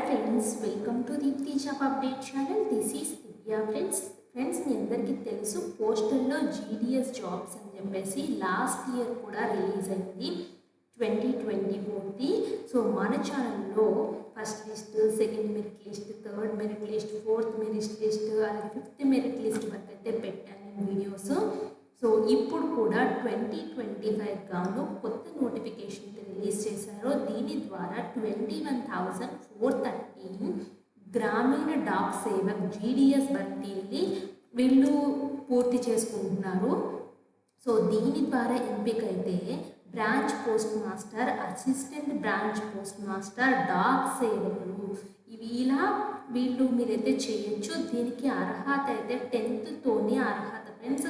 Friends, welcome to Deepti job update channel. This is Divya. Friends మీ అందరికీ తెలుసు, పోస్టల్లో జీడిఎస్ జాబ్స్ అని చెప్పేసి లాస్ట్ ఇయర్ కూడా రిలీజ్ అయింది 2024ది. సో మన ఛానల్లో first list, second merit list, third merit list, fourth merit list, అలాగే ఫిఫ్త్ మెరిట్ లిస్ట్ వరకు అయితే పెట్టాను వీడియోస్. సో ఇప్పుడు కూడా 2025 గాను కొత్త నోటిఫికేషన్ రిలీజ్ చేశారు. దీని ద్వారా 21,413 గ్రామీణ డాక్ సేవక్ జీడిఎస్ భర్తీని వీళ్ళు పూర్తి చేసుకుంటున్నారు. సో దీని ద్వారా ఎంపికైతే branch post master, assistant branch post master, dak సేవకులు ఇలా మీరైతే చేయొచ్చు. దీనికి అర్హత అయితే 10th అర్హత ఫ్రెండ్స్.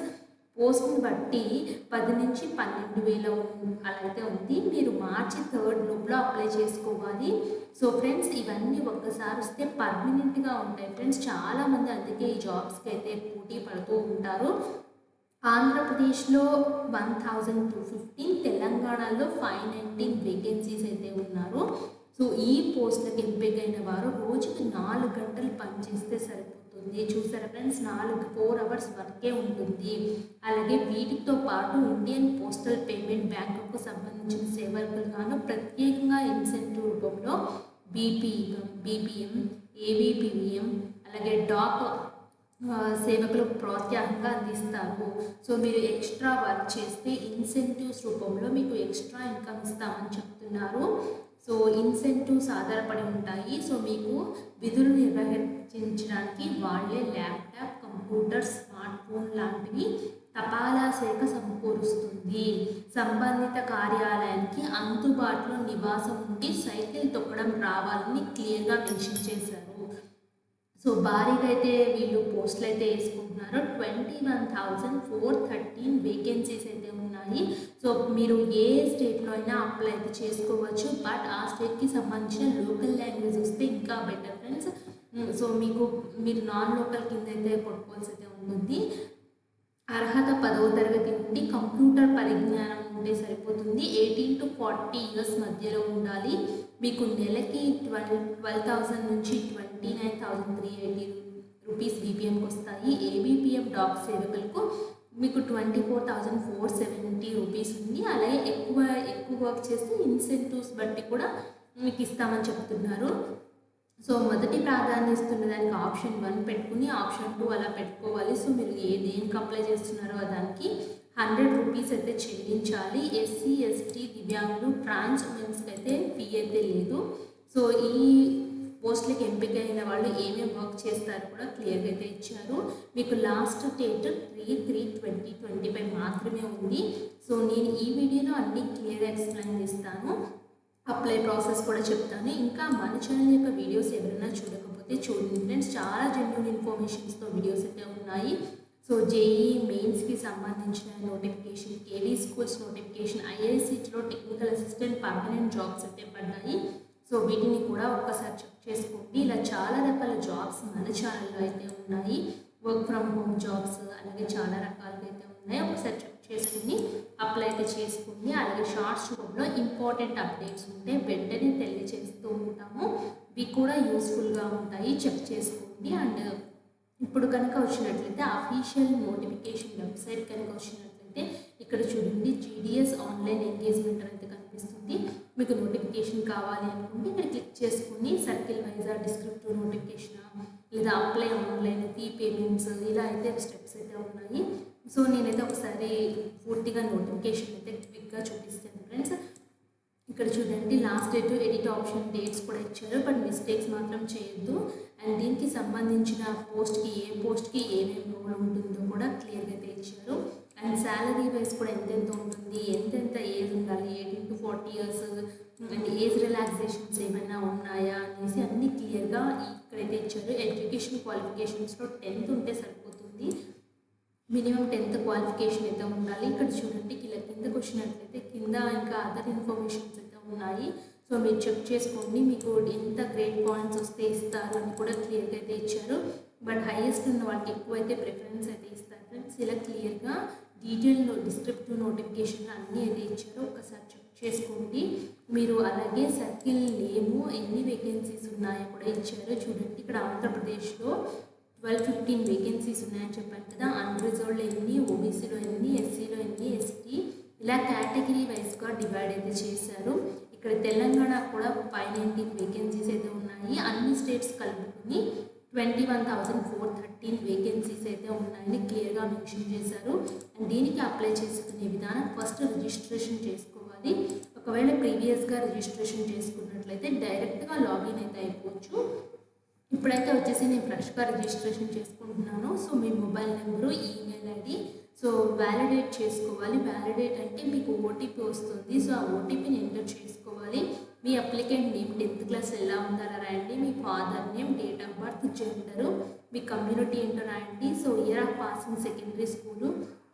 పోస్ట్ని బట్టి 10 నుంచి 12,000 అలా అయితే ఉంది. మీరు మార్చి 3rd లోపల అప్లై చేసుకోవాలి. సో ఫ్రెండ్స్ ఇవన్నీ ఒక్కసారి వస్తే పర్మనెంట్గా ఉంటాయి ఫ్రెండ్స్. చాలామంది అందుకే ఈ జాబ్స్కి అయితే పోటీ పడుతూ ఉంటారు. ఆంధ్రప్రదేశ్లో 1,215, తెలంగాణలో 519 వేకెన్సీస్ అయితే ఉన్నారు. సో ఈ పోస్టులకు ఎంపికైన వారు రోజుకి 4 గంటలు పనిచేస్తే సరిపోతుంది. చూసారా ఫ్రెండ్స్, 4 అవర్స్ వర్కే ఉంటుంది. అలాగే వీటితో పాటు ఇండియన్ పోస్టల్ పేమెంట్ బ్యాంకుకు సంబంధించిన సేవలకు గాను ప్రత్యేకంగా ఇన్సెంటివ్ రూపంలో బీపీఎం, ఏబీపీవీఎం, అలాగే డాక్ సేవకులు ప్రోత్సాహంగా అందిస్తారు. సో మీరు ఎక్స్ట్రా వర్క్ చేస్తే ఇన్సెంటివ్స్ రూపంలో మీకు ఎక్స్ట్రా ఇన్కమ్ ఇస్తామని చెప్తున్నారు. సో ఇన్సెంటివ్స్ ఆధారపడి ఉంటాయి. సో మీకు విధులు నిర్వహించడానికి వాళ్ళే ల్యాప్టాప్, కంప్యూటర్, స్మార్ట్ ఫోన్ లాంటివి తపాలా శాఖ సమకూరుస్తుంది. సంబంధిత కార్యాలయానికి అందుబాటులో నివాసం ఉండి సైకిల్ తొక్కడం రావాలని క్లియర్గా మెన్షన్ చేశారు. సో భారీగా అయితే వీళ్ళు పోస్టులు అయితే వేసుకుంటున్నారు. 21,413 వేకెన్సీస్ అయితే ఉన్నాయి. సో మీరు ఏ స్టేట్లో అయినా అప్లై అయితే చేసుకోవచ్చు. బట్ ఆ స్టేట్కి సంబంధించిన లోకల్ లాంగ్వేజ్ వస్తే ఇంకా బెటర్ ఫ్రెండ్స్. సో మీరు నాన్ లోకల్ కింద అయితే కొట్టుకోవాల్సి అయితే ఉంటుంది. అర్హత 10వ తరగతి నుండి కంప్యూటర్ పరిజ్ఞానం ఉంటే సరిపోతుంది. 18 to 40 years మధ్యలో ఉండాలి. మీకు నెలకి 12,000 నుంచి 29,380 రూపీస్ బీపీఎంకి వస్తాయి. ఏబీపీఎం డాక్ సేవకులకు మీకు 24,470 రూపీస్ ఉంది. అలాగే ఎక్కువ వర్క్ చేస్తే ఇన్సెంటివ్స్ బట్టి కూడా మీకు ఇస్తామని చెప్తున్నారు. సో మొదటి ప్రాధాన్యత ఇస్తున్న దానికి ఆప్షన్ 1 పెట్టుకుని ఆప్షన్ 2 అలా పెట్టుకోవాలి. సో మీరు దేనికి అప్లై చేస్తున్నారో దానికి 100 రూపీస్ అయితే చెల్లించాలి. ఎస్సీ, ఎస్టీ, దివ్యాంగులు, ట్రాన్స్ ఉమెన్స్కి అయితే ఫీ అయితే లేదు. సో ఈ పోస్టులకి ఎంపికైన వాళ్ళు ఏమేమి వర్క్ చేస్తారో కూడా క్లియర్గా అయితే ఇచ్చారు. మీకు లాస్ట్ డేట్ 3/3/2025 మాత్రమే ఉంది. సో నేను ఈ వీడియోలో అన్నీ క్లియర్గా ఎక్స్ప్లెయిన్ చేస్తాను. అప్లై ప్రాసెస్ కూడా చెప్తాను. ఇంకా మన ఛానల్ యొక్క వీడియోస్ ఎవరైనా చూడకపోతే చూడండి ఫ్రెండ్స్, చాలా జెన్యూన్ ఇన్ఫర్మేషన్స్తో వీడియోస్ అయితే ఉన్నాయి. సో జేఈ మెయిన్స్కి సంబంధించిన నోటిఫికేషన్, కేవీ స్కూల్స్ నోటిఫికేషన్, ఐఐసీటీలో టెక్నికల్ అసిస్టెంట్ పర్మనెంట్ జాబ్స్ అయితే పడ్డాయి. సో వీటిని కూడా ఒక్కసారి చెక్ చేసుకోండి. ఇలా చాలా రకాల జాబ్స్ మన ఛానల్లో అయితే ఉన్నాయి. వర్క్ ఫ్రమ్ హోమ్ జాబ్స్ అలాగే చాలా రకాలుగా అయితే ఉన్నాయి. ఒకసారి చెక్ చేసుకుని అప్లై అయితే చేసుకోండి. అలాగే షార్ట్స్ రూపంలో ఇంపార్టెంట్ అప్డేట్స్ ఉంటే వెంటనే తెలియజేస్తూ ఉంటాము. ఇవి కూడా యూస్ఫుల్గా ఉంటాయి, చెక్ చేసుకోండి. అండ్ ఇప్పుడు కనుక వచ్చినట్లయితే అఫీషియల్ నోటిఫికేషన్ వెబ్సైట్ కనుక వచ్చినట్లయితే ఇక్కడ చూడండి, జీడిఎస్ ఆన్లైన్ ఎంగేజ్మెంట్ అయితే కనిపిస్తుంది. మీకు నోటిఫికేషన్ కావాలి అనుకుంటే ఇక్కడ క్లిక్ చేసుకుని సర్కిల్ వైజా, డిస్క్రిప్టివ్ నోటిఫికేషన్ లేదా అప్లై ఆన్లైన్, ఫీ పేమెంట్స్ ఇలా అయితే స్టెప్స్ అయితే ఉన్నాయి. సో నేనైతే ఒకసారి పూర్తిగా నోటిఫికేషన్ అయితే క్విక్గా చూపిస్తాను ఫ్రెండ్స్. ఇక్కడ చూడండి, last date, edit option, dates కూడా ఇచ్చారు. బట్ మిస్టేక్స్ మాత్రం చేయొద్దు. అండ్ దీనికి సంబంధించిన పోస్ట్కి ఏమేమి రోల్ ఉంటుందో కూడా క్లియర్గా అయితే ఇచ్చారు. అండ్ శాలరీ వైజ్ కూడా ఎంతెంత ఉంటుంది, ఎంతెంత ఏజ్ ఉండాలి, 18 to 40 years, and age relaxations ఏమైనా ఉన్నాయా అనేసి అన్నీ క్లియర్గా ఇక్కడైతే ఇచ్చారు. ఎడ్యుకేషన్ క్వాలిఫికేషన్స్లో 10th ఉంటే సరిపోతుంది. మినిమం 10th క్వాలిఫికేషన్ అయితే ఉండాలి. ఇక్కడ చూడండి, ఇలా కిందకు వచ్చినట్లయితే కింద ఇంకా అదర్ ఇన్ఫర్మేషన్స్ అయితే ఉన్నాయి. సో మీరు చెక్ చేసుకోండి, మీకు ఎంత గ్రేడ్ పాయింట్స్ వస్తే ఇస్తారు అని కూడా క్లియర్గా అయితే ఇచ్చారు. బట్ హైయెస్ట్ ఉన్న వాళ్ళకి ఎక్కువ అయితే ప్రిఫరెన్స్ అయితే ఇస్తారు ఫ్రెండ్స్. ఇలా క్లియర్గా డీటెయిల్ డిస్క్రిప్టివ్ నోటిఫికేషన్ అన్నీ అయితే ఇచ్చారో ఒకసారి చెక్ చేసుకోండి. మీరు అలాగే సర్కిల్ నేము ఎన్ని వేకెన్సీస్ ఉన్నాయో కూడా ఇచ్చారో చూడండి. ఇక్కడ ఆంధ్రప్రదేశ్లో 12-15 వేకెన్సీస్ ఉన్నాయని చెప్పాను కదా. అన్రిజర్వ్డ్లో ఎన్ని, ఓబీసీలో ఎన్ని, ఎస్సీలో ఎన్ని, ఎస్టీ ఇలా కేటగిరీ వైజ్గా డివైడ్ అయితే చేశారు. ఇక్కడ తెలంగాణ కూడా 519 వేకెన్సీస్ అయితే ఉన్నాయి. అన్ని స్టేట్స్ కలుపుకొని 21,413 వేకెన్సీస్ అయితే ఉన్నాయని క్లియర్గా మెన్షన్ చేశారు. అండ్ దీనికి అప్లై చేసుకునే విధానం ఫస్ట్ రిజిస్ట్రేషన్ చేసుకోవాలి. ఒకవేళ ప్రీవియస్గా రిజిస్ట్రేషన్ చేసుకున్నట్లయితే డైరెక్ట్గా లాగిన్ అయితే అయిపోవచ్చు. ఇప్పుడైతే వచ్చేసి నేను ఫ్రెష్గా రిజిస్ట్రేషన్ చేసుకుంటున్నాను. సో మీ mobile number, email ID so validate చేసుకోవాలి. వ్యాలిడేట్ అంటే మీకు ఓటీపీ వస్తుంది. సో ఆ ఓటీపీని ఎంటర్ చేసుకోవాలి. మీ అప్లికెంట్ నేమ్ 10th క్లాస్ ఎలా ఉండాలో రాయండి. మీ father name, date of birth, gender, మీ కమ్యూనిటీ ఏంటో రాయండి. So year of passing secondary school,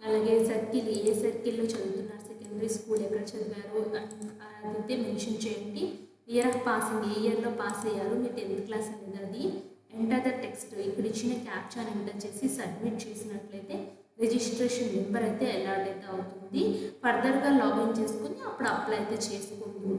అలాగే సర్కిల్ ఏ సర్కిల్లో చదువుతున్నారు, సెకండరీ స్కూల్ ఎక్కడ చదివారు అదైతే మెన్షన్ చేయండి. ఇయర్ ఆఫ్ పాసింగ్ ఏ ఇయర్లో పాస్ అయ్యారు, మీ 10th క్లాస్ అనేది అది. ఎంటర్ ద టెక్స్ట్ ఇక్కడ ఇచ్చిన క్యాప్చాని ఎంటర్ చేసి సబ్మిట్ చేసినట్లయితే రిజిస్ట్రేషన్ నెంబర్ అయితే అలాట్ అయితే అవుతుంది. ఫర్దర్గా లాగిన్ చేసుకుని అప్పుడు అప్లై అయితే చేసుకోండి.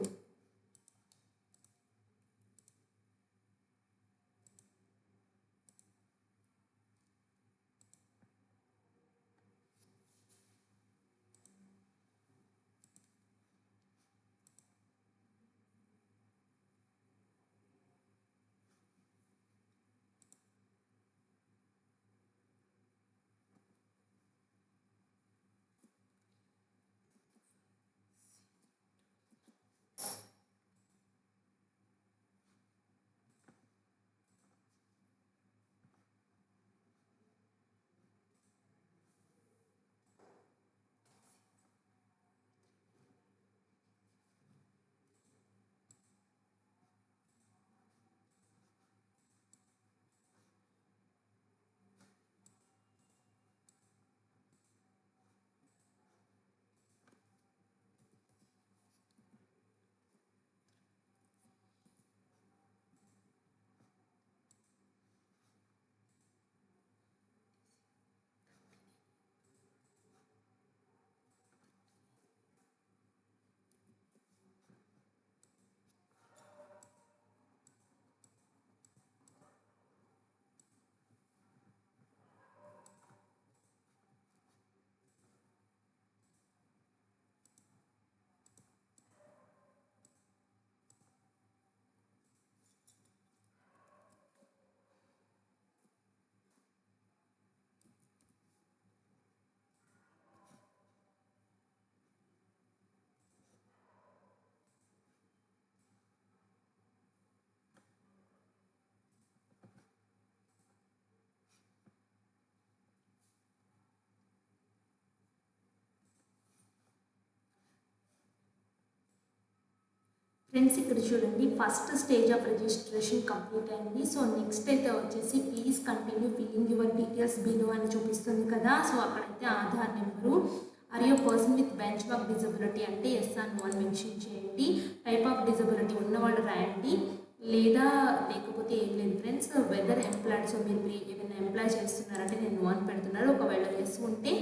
ఫ్రెండ్స్ ఇక్కడ చూడండి, first stage of registration complete అయింది. సో నెక్స్ట్ అయితే వచ్చేసి please continue filling your details below అని చూపిస్తుంది కదా. సో అక్కడైతే Aadhaar number, are you person with benchmark disability అంటే ఎస్ ఆర్ నో అని మెన్షన్ చేయండి. టైప్ ఆఫ్ డిజబిలిటీ ఉన్నవాళ్ళు రాయండి, లేదా లేకపోతే ఏం లేదు ఫ్రెండ్స్. వెదర్ ఎంప్లాయిడ్, సో మీరు ఏమైనా ఎంప్లాయ్ చేస్తున్నారంటే నేను నో అని పెడుతున్నారు. ఒకవేళ ఎస్ ఉంటే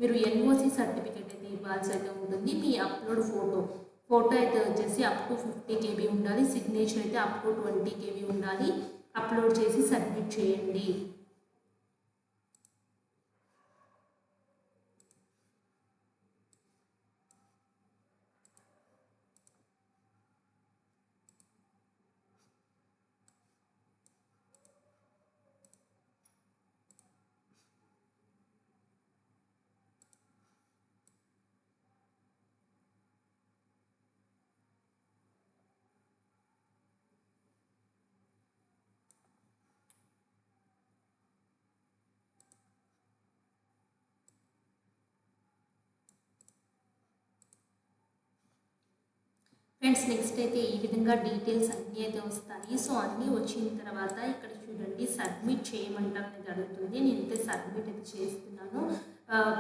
మీరు ఎన్ఓసి సర్టిఫికేట్ అయితే ఇవ్వాల్సి అయితే ఉంటుంది. మీ అప్లోడ్ ఫోటో అయితే వచ్చేసి అప్ టు 50 KB ఉండాలి. సిగ్నేచర్ అయితే అప్ టు 20 KB ఉండాలి. అప్లోడ్ చేసి సబ్మిట్ చేయండి. ఫ్రెండ్స్ నెక్స్ట్ అయితే ఈ విధంగా డీటెయిల్స్ అన్నీ అయితే వస్తాయి. సో అన్నీ వచ్చిన తర్వాత ఇక్కడ చూడండి సబ్మిట్ చేయమంటాం అనేది అడుగుతుంది. నేనైతే సబ్మిట్ అయితే చేస్తున్నాను.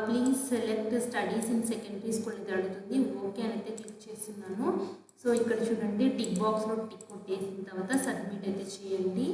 Please select studies in secondary school అయితే అడుగుతుంది. ఓకే అని అయితే క్లిక్ చేస్తున్నాను. సో ఇక్కడ చూడండి టిక్ బాక్స్లో టిక్ కొట్టేసిన తర్వాత సబ్మిట్ అయితే చేయండి.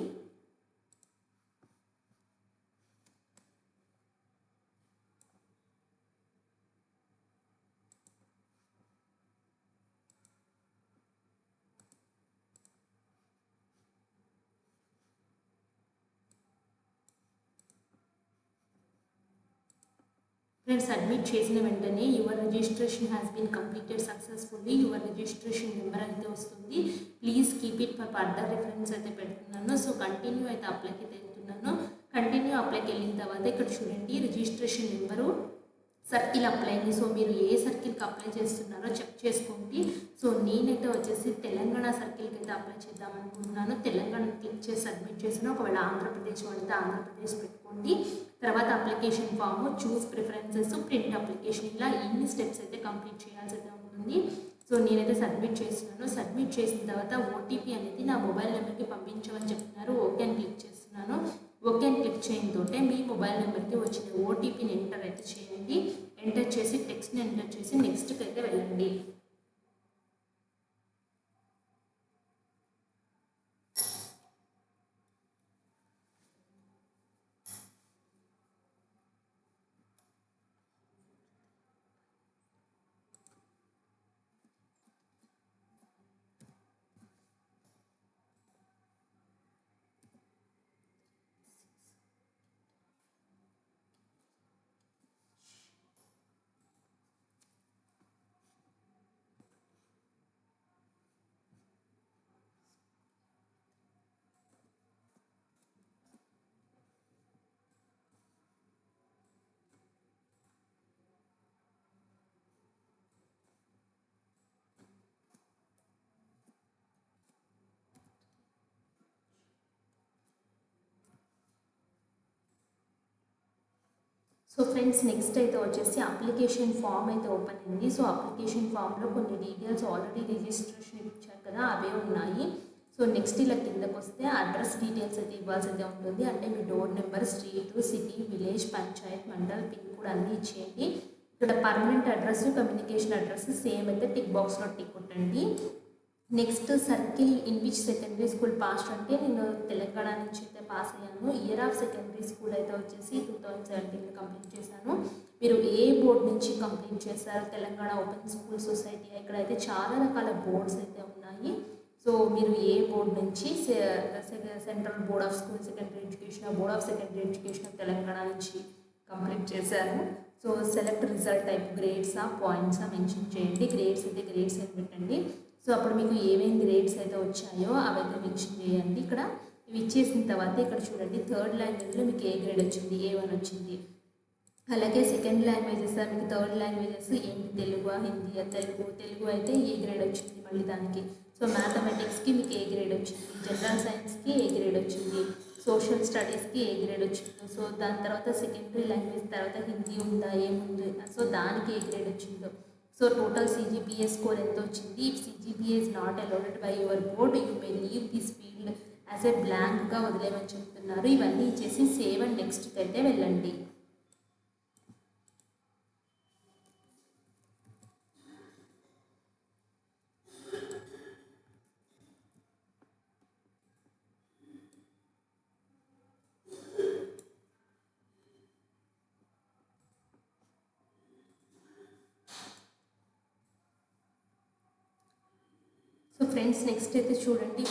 ఫ్రెండ్స్ సబ్మిట్ చేసిన వెంటనే your registration has been completed successfully, your registration number అయితే వస్తుంది. Please keep it for further reference అయితే పెడుతున్నాను. సో కంటిన్యూ అయితే అప్లైకి వెళ్తున్నాను. కంటిన్యూ అప్లైకి వెళ్ళిన తర్వాత ఇక్కడ చూడండి రిజిస్ట్రేషన్ నెంబరు సర్కిల్ అప్లైని. సో మీరు ఏ సర్కిల్కి అప్లై చేస్తున్నారో చెక్ చేసుకోండి. సో నేనైతే వచ్చేసి తెలంగాణ సర్కిల్కి అయితే అప్లై చేద్దాం అనుకుంటున్నాను. తెలంగాణ క్లిక్ చేసి సబ్మిట్ చేసిన, ఒకవేళ ఆంధ్రప్రదేశ్ అయితే ఆంధ్రప్రదేశ్ పెట్టుకోండి. తర్వాత అప్లికేషన్ ఫామ్, చూస్ ప్రిఫరెన్సెస్, ప్రింట్ అప్లికేషన్, ఇలా ఇన్ని స్టెప్స్ అయితే కంప్లీట్ చేయాల్సి అయితే ఉంటుంది. సో నేనైతే సబ్మిట్ చేస్తున్నాను. సబ్మిట్ చేసిన తర్వాత ఓటీపీ అనేది నా మొబైల్ నెంబర్కి పంపించమని చెప్తున్నారు. ఓకే అని క్లిక్ చేస్తున్నాను. ఓకే అని క్లిక్ చేయడంతో మీ మొబైల్ నెంబర్కి వచ్చిన ఓటీపీని ఎంటర్ అయితే చేయండి. ఎంటర్ చేసి టెక్స్ట్ని ఎంటర్ చేసి నెక్స్ట్కి అయితే వెళ్ళండి. సో ఫ్రెండ్స్ నెక్స్ట్ అయితే వచ్చేసి అప్లికేషన్ ఫామ్ అయితే ఓపెన్ అయింది. సో అప్లికేషన్ ఫామ్లో కొన్ని డీటెయిల్స్ ఆల్రెడీ రిజిస్ట్రేషన్ ఇచ్చారు కదా, అవే ఉన్నాయి. సో నెక్స్ట్ ఇలా కిందకు వస్తే అడ్రస్ డీటెయిల్స్ అయితే ఇవ్వాల్సి అయితే ఉంటుంది. అంటే మీ door number, street, city, village, panchayat, mandal, pin code అన్నీ ఇచ్చేయండి. ఇక్కడ permanent address, communication address same అయితే టిక్ బాక్స్లో టిక్ కొట్టండి. Next circle in which secondary school pass అంటే నేను తెలంగాణ నుంచి అయితే పాస్ అయ్యాను. ఇయర్ ఆఫ్ సెకండరీ స్కూల్ అయితే వచ్చేసి 2017 కంప్లీట్ చేశాను. మీరు ఏ బోర్డు నుంచి కంప్లీట్ చేశారు? Telangana open school society. ఇక్కడైతే చాలా రకాల బోర్డ్స్ అయితే ఉన్నాయి. సో మీరు ఏ బోర్డు నుంచి central board of school secondary education, board of secondary education Telangana నుంచి కంప్లీట్ చేశారు. సో సెలెక్ట్ రిజల్ట్ టైప్, గ్రేడ్సా పాయింట్సా మెన్షన్ చేయండి. గ్రేడ్స్ అయితే గ్రేడ్స్ అని పెట్టండి. సో అప్పుడు మీకు ఏమేమి గ్రేడ్స్ అయితే వచ్చాయో అవైతే మెన్షన్ చేయండి. ఇక్కడ ఇవి ఇచ్చేసిన తర్వాత ఇక్కడ చూడండి థర్డ్ లాంగ్వేజ్లో మీకు ఏ గ్రేడ్ వచ్చింది, A1 వచ్చింది. అలాగే సెకండ్ లాంగ్వేజెస్ మీకు థర్డ్ లాంగ్వేజెస్ ఏంటి, తెలుగు, హిందీ, తెలుగు అయితే ఏ గ్రేడ్ వచ్చింది మళ్ళీ దానికి. సో మ్యాథమెటిక్స్కి మీకు ఏ గ్రేడ్ వచ్చింది, జనరల్ సైన్స్కి ఏ గ్రేడ్ వచ్చింది, సోషల్ స్టడీస్కి ఏ గ్రేడ్ వచ్చింది. సో దాని తర్వాత సెకండరీ లాంగ్వేజ్ తర్వాత హిందీ ఉందా ఏముంది, సో దానికి ఏ గ్రేడ్ వచ్చిందో. సో టోటల్ CGPA స్కోర్ ఎంత వచ్చింది. If CGPA is not allowed by your board, you may leave this field as a blank వదిలేమని చెప్తున్నారు. ఇవన్నీ ఇచ్చేసి సేవ్ అండ్ నెక్స్ట్కి అయితే వెళ్ళండి. సో ఫ్రెండ్స్ నెక్స్ట్ అయితే చూడండి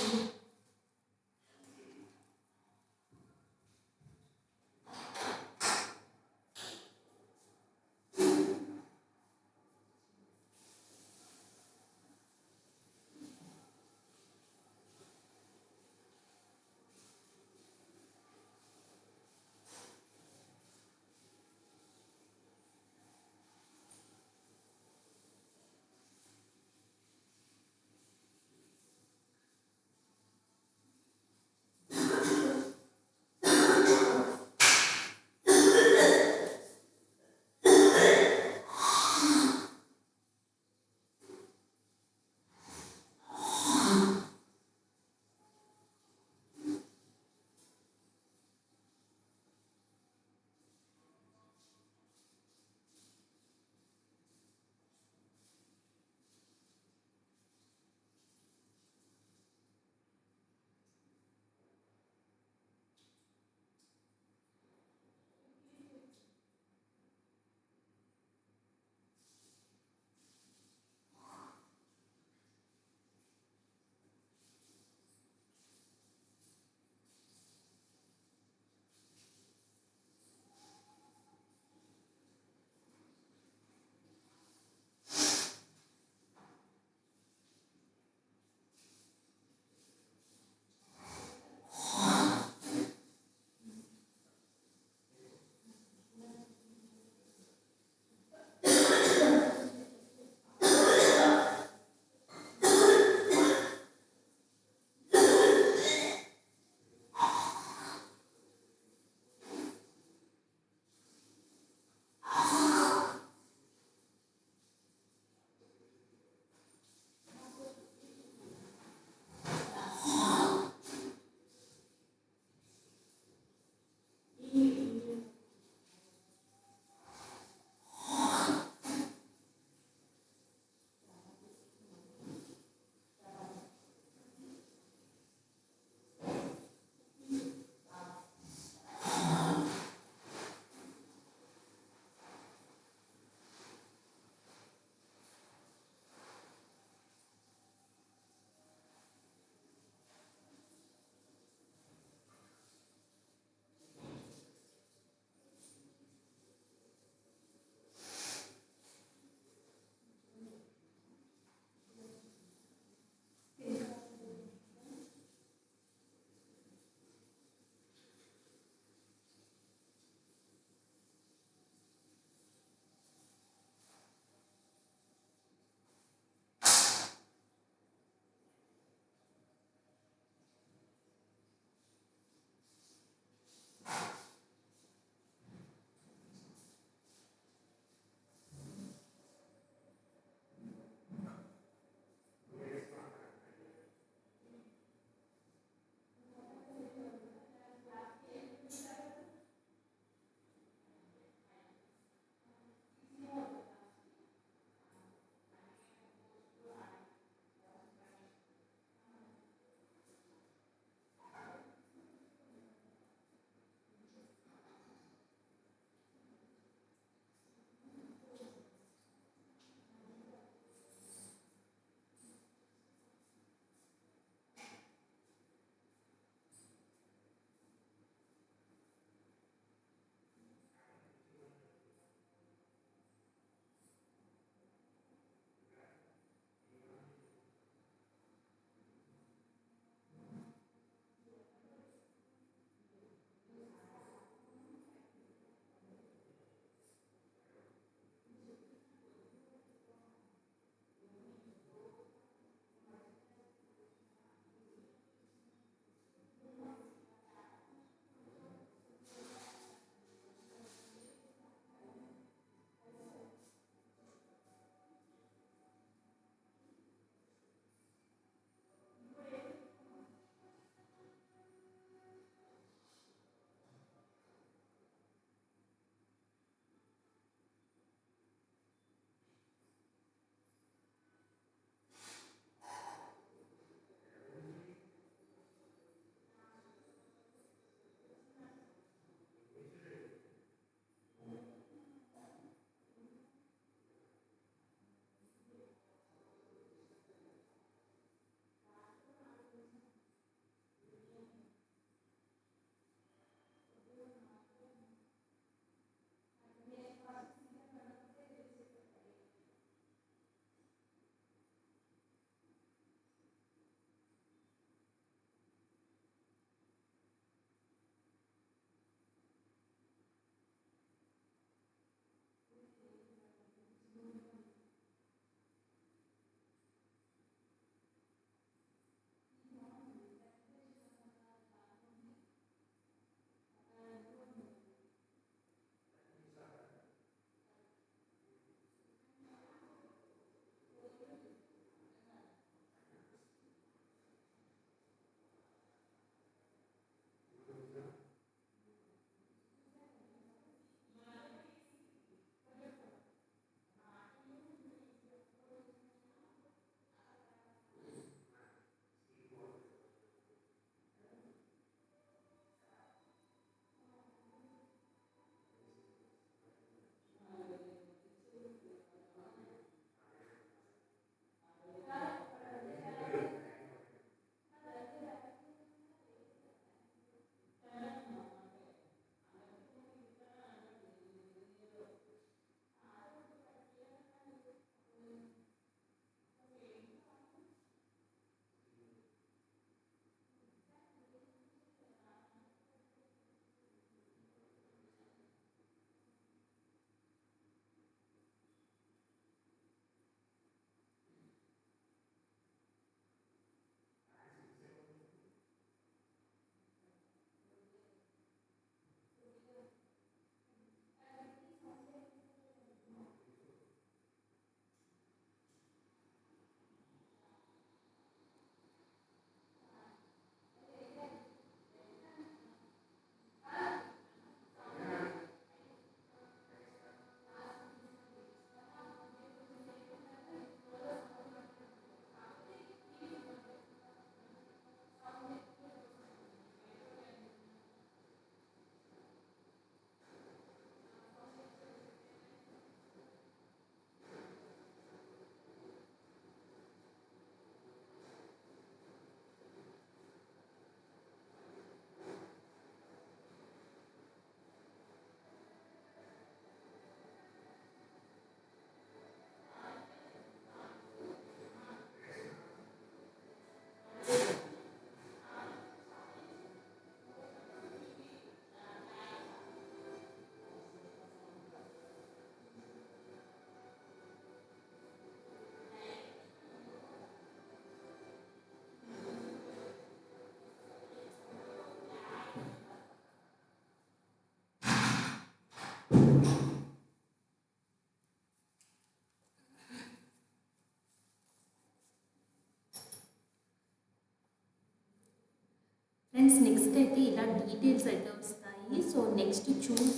ఫ్రెండ్స్ నెక్స్ట్ అయితే ఇలా డీటెయిల్స్ అయితే వస్తాయి. So next choose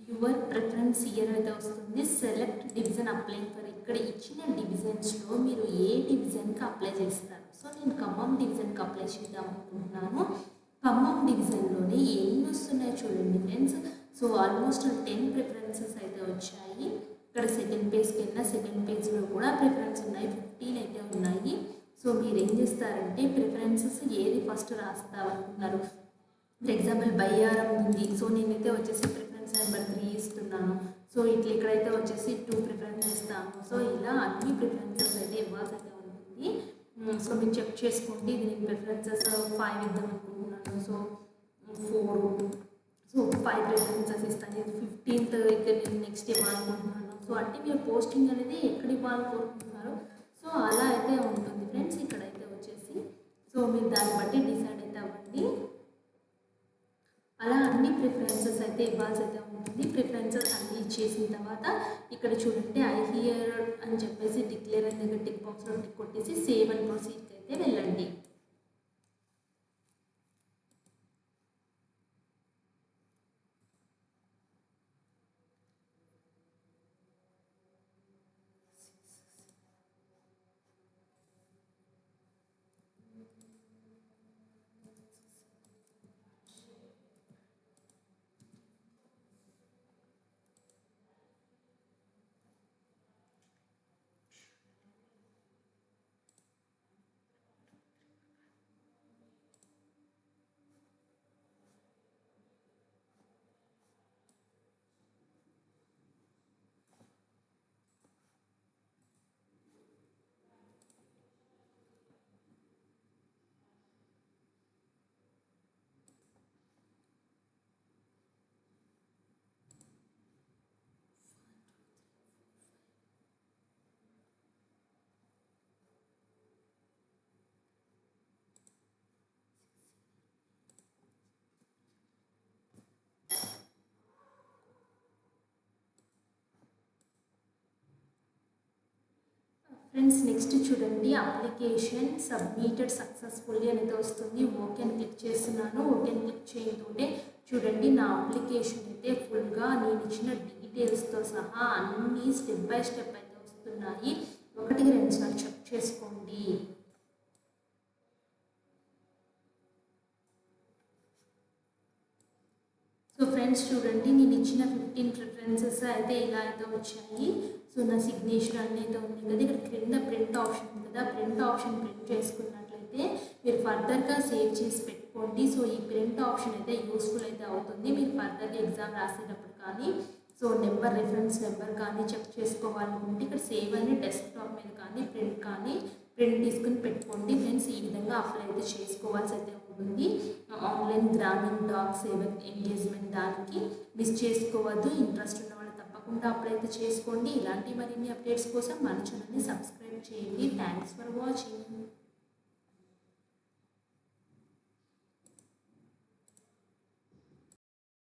your preference year అయితే వస్తుంది. Select division applying for. ఇక్కడ ఇచ్చిన డివిజన్స్లో మీరు ఏ డివిజన్కి అప్లై చేస్తారు. సో నేను ఖమ్మం డివిజన్కి అప్లై చేద్దాం అనుకుంటున్నాను. ఖమ్మం డివిజన్లోనే ఎన్ని వస్తున్నాయి చూడండి ఫ్రెండ్స్. సో ఆల్మోస్ట్ 10 ప్రిఫరెన్సెస్ అయితే వచ్చాయి. ఇక్కడ సెకండ్ పేజ్కి వెళ్ళిన సెకండ్ పేజ్లో కూడా ప్రిఫరెన్స్ ఉన్నాయి, 15 అయితే ఉన్నాయి. సో మీరు ఏం చేస్తారంటే ప్రిఫరెన్సెస్ ఏది ఫస్ట్ రాస్తామనుకున్నారు. ఫర్ ఎగ్జాంపుల్ బయ్యారం ఉంది. సో నేనైతే వచ్చేసి ప్రిఫరెన్స్ నెంబర్ 3 ఇస్తున్నాను. సో ఇట్లా ఇక్కడైతే వచ్చేసి 2 ప్రిఫరెన్స్ ఇస్తాను. సో ఇలా అన్ని ప్రిఫరెన్సెస్ అయితే ఇవ్వాల్సి అయితే ఉంటుంది. సో మీరు చెక్ చేసుకోండి. ఇది నేను ప్రిఫరెన్సెస్ 5 ఇద్దాం అనుకుంటున్నాను. సో 4, సో 5 ప్రిఫరెన్సెస్ ఇస్తాను. 15th ఇక్కడ నేను నెక్స్ట్ ఇవ్వాలనుకుంటున్నాను. సో అంటే మీరు పోస్టింగ్ అనేది ఎక్కడ ఇవ్వాలనుకుంటున్నారు. సో అలా అయితే ఉంటుంది ఫ్రెండ్స్. ఇక్కడైతే వచ్చేసి సో మీరు దాన్ని బట్టి డిసైడ్ అయితే అవ్వండి. అలా అన్ని ప్రిఫరెన్సెస్ అయితే ఇవ్వాల్సి అయితే ఉంటుంది. ప్రిఫరెన్సెస్ అన్నీ ఇచ్చేసిన తర్వాత ఇక్కడ చూడండి ఐ హియర్ అని చెప్పేసి డిక్లేర్ అని దగ్గర టిక్ బాక్స్లో టిక్ కొట్టేసి సేవ్ అండ్ ప్రొసీడ్కి అయితే వెళ్ళండి. ఫ్రెండ్స్ నెక్స్ట్ చూడండి అప్లికేషన్ సబ్మిటెడ్ సక్సెస్ఫుల్లీ అనేది వస్తుంది. ఓకే అని క్లిక్ చేస్తున్నాను. ఓకే అని క్లిక్ చేయకుంటే చూడండి నా అప్లికేషన్ అయితే ఫుల్గా నేను ఇచ్చిన డీటెయిల్స్తో సహా అన్నీ స్టెప్ బై స్టెప్ అయితే వస్తున్నాయి. 1-2 సార్లు చెక్ చేసుకోండి. సో ఫ్రెండ్స్ చూడండి నేను ఇచ్చిన 15 ప్రిఫరెన్సెస్ అయితే ఇలా అయితే వచ్చాయి. సో నా సిగ్నేచర్ అనేది ఉంది కదా. ఇక్కడ క్రింద ప్రింట్ ఆప్షన్ ఉంది కదా. ప్రింట్ ఆప్షన్ ప్రింట్ చేసుకున్నట్లయితే మీరు ఫర్దర్గా సేవ్ చేసి పెట్టుకోండి. సో ఈ ప్రింట్ ఆప్షన్ అయితే యూస్ఫుల్ అయితే అవుతుంది మీరు ఫర్దర్గా ఎగ్జామ్ రాసేటప్పుడు కానీ. సో నెంబర్ రిఫరెన్స్ నెంబర్ కానీ చెక్ చేసుకోవాలనుకుంటే ఇక్కడ సేవ్ అని డెస్క్టాప్ మీద కానీ ప్రింట్ తీసుకుని పెట్టుకోండి ఫ్రెండ్స్. ఈ విధంగా అప్లై అయితే చేసుకోవాల్సి అయితే ఉంటుంది. ఆన్లైన్ గ్రామీణ డాక్ సేవ ఎంగేజ్మెంట్ దానికి మిస్ చేసుకోవద్దు. ఇంట్రెస్ట్ ఉన్న వాళ్ళు తప్పకుండా అప్లై అయితే చేసుకోండి. ఇలాంటి మరిన్ని అప్డేట్స్ కోసం మన ఛానల్ని సబ్స్క్రైబ్ చేయండి. Thanks for watching.